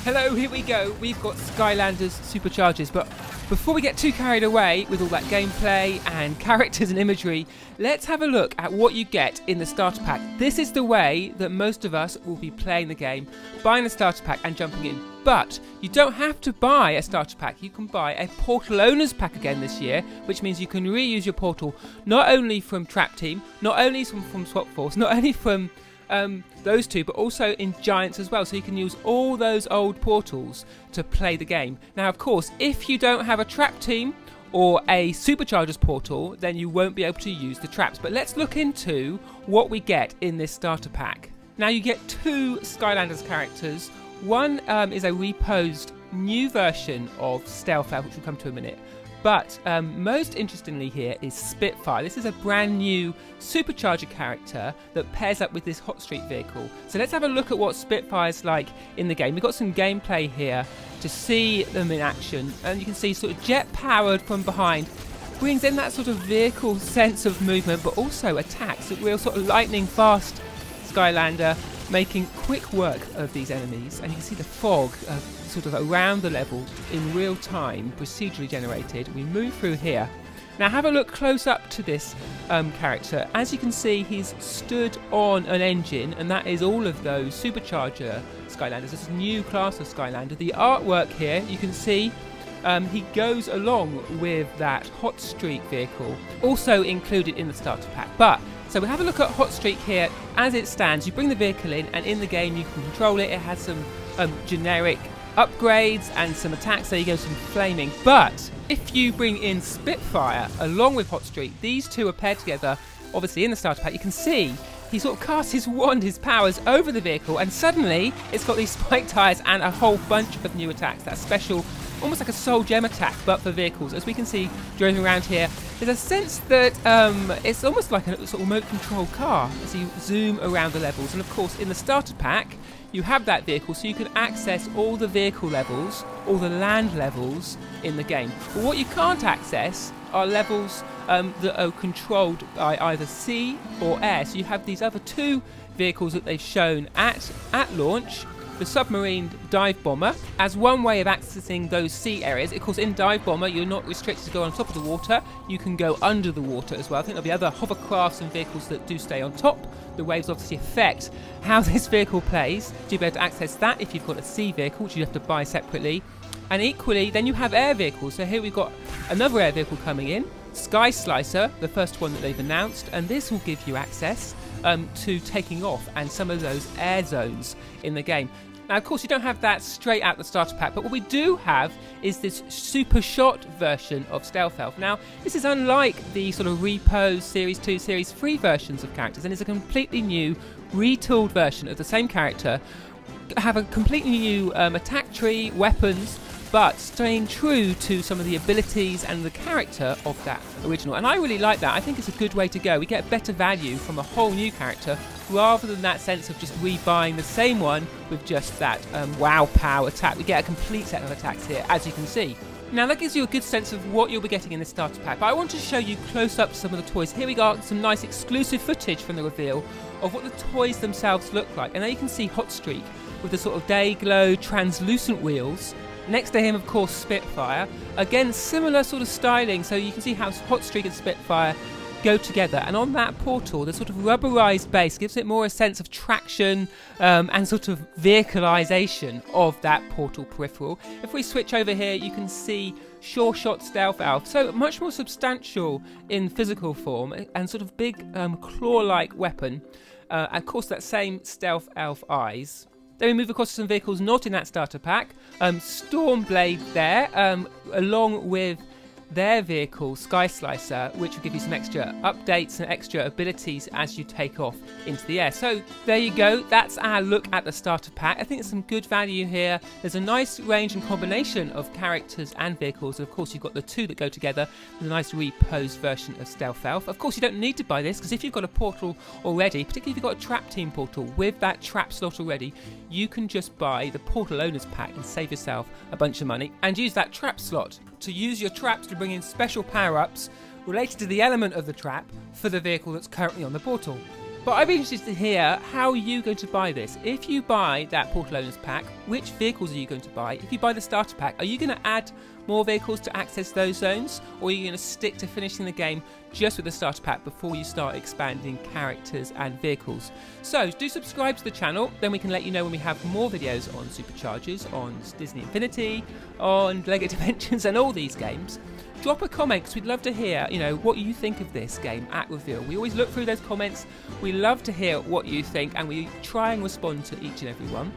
Hello, here we go. We've got Skylanders SuperChargers, but before we get too carried away with all that gameplay and characters and imagery, let's have a look at what you get in the starter pack. This is the way that most of us will be playing the game, buying the starter pack and jumping in. But you don't have to buy a starter pack. You can buy a Portal Owners Pack again this year, which means you can reuse your portal not only from Trap Team, not only from Swap Force, not only from those two, but also in Giants as well, so you can use all those old portals to play the game. Now, of course, if you don't have a Trap Team or a SuperChargers portal, then you won't be able to use the traps. But let's look into what we get in this starter pack. Now, you get two Skylanders characters. One is a reposed new version of Stealth Elf, which we'll come to in a minute. But most interestingly here is Spitfire. This is a brand new supercharger character that pairs up with this Hot Streak vehicle. So let's have a look at what Spitfire's like in the game. We've got some gameplay here to see them in action. And you can see sort of jet powered from behind. Brings in that sort of vehicle sense of movement, but also attacks. A real sort of lightning fast Skylander, making quick work of these enemies. And you can see the fog sort of around the level in real time, procedurally generated. We move through here. Now have a look close up to this character. As you can see, he's stood on an engine, and that is all of those supercharger Skylanders. This new class of Skylander. The artwork here, you can see he goes along with that Hot Streak vehicle, also included in the starter pack. So we'll have a look at Hot Streak here as it stands. You bring the vehicle in, and in the game you can control it. It has some generic upgrades and some attacks. There you go, some flaming. But if you bring in Spitfire along with Hot Streak, these two are paired together, obviously in the starter pack. You can see he sort of casts his wand, his powers over the vehicle, and suddenly it's got these spike tires and a whole bunch of new attacks. That special, almost like a soul gem attack, but for vehicles. As we can see driving around here, there's a sense that it's almost like a sort of remote control car as you zoom around the levels. And of course, in the starter pack, you have that vehicle, so you can access all the vehicle levels, all the land levels in the game. But what you can't access are levels that are controlled by either sea or air. So you have these other two vehicles that they've shown at launch. The submarine dive bomber as one way of accessing those sea areas. Of course, in dive bomber, you're not restricted to go on top of the water. You can go under the water as well. I think there'll be other hovercrafts and vehicles that do stay on top. The waves obviously affect how this vehicle plays. So you'll be able to access that if you've got a sea vehicle, which you have to buy separately. And equally, then you have air vehicles. So here we've got another air vehicle coming in, Sky Slicer, the first one that they've announced, and this will give you access to taking off and some of those air zones in the game. Now, of course, you don't have that straight out the starter pack, but what we do have is this super shot version of Stealth Elf. Now, this is unlike the sort of reposed Series 2, Series 3 versions of characters, and it's a completely new, retooled version of the same character. Have a completely new attack tree, weapons, but staying true to some of the abilities and the character of that original. And I really like that. I think it's a good way to go. We get better value from a whole new character rather than that sense of just rebuying the same one with just that wow pow attack. We get a complete set of attacks here, as you can see. Now that gives you a good sense of what you'll be getting in this starter pack, but I want to show you close up some of the toys. Here we got some nice exclusive footage from the reveal of what the toys themselves look like. And there you can see Hot Streak with the sort of day glow translucent wheels. Next to him, of course, Spitfire. Again, similar sort of styling, so you can see how Hot Streak and Spitfire go together. And on that portal, the sort of rubberized base gives it more a sense of traction and sort of vehicleization of that portal peripheral. If we switch over here, you can see Sure Shot Stealth Elf, so much more substantial in physical form and sort of big claw-like weapon. Of course, that same Stealth Elf eyes. Then we move across to some vehicles not in that starter pack. Stormblade there, along with their vehicle, Sky Slicer, which will give you some extra updates and extra abilities as you take off into the air. So there you go, that's our look at the starter pack. I think there's some good value here. There's a nice range and combination of characters and vehicles. Of course, you've got the two that go together with a nice reposed version of Stealth Elf. Of course, you don't need to buy this, because if you've got a portal already, particularly if you've got a Trap Team portal with that trap slot already, you can just buy the Portal Owners Pack and save yourself a bunch of money and use that trap slot to use your traps to bring in special power-ups related to the element of the trap for the vehicle that's currently on the portal. But I'd be interested to hear, how are you going to buy this? If you buy that Portal Owners Pack, which vehicles are you going to buy? If you buy the starter pack, are you going to add more vehicles to access those zones? Or are you going to stick to finishing the game just with the starter pack before you start expanding characters and vehicles? So do subscribe to the channel, then we can let you know when we have more videos on Superchargers, on Disney Infinity, on LEGO Dimensions and all these games. Drop a comment because we'd love to hear, what you think of this game at reveal. We always look through those comments. We love to hear what you think and we try and respond to each and every one.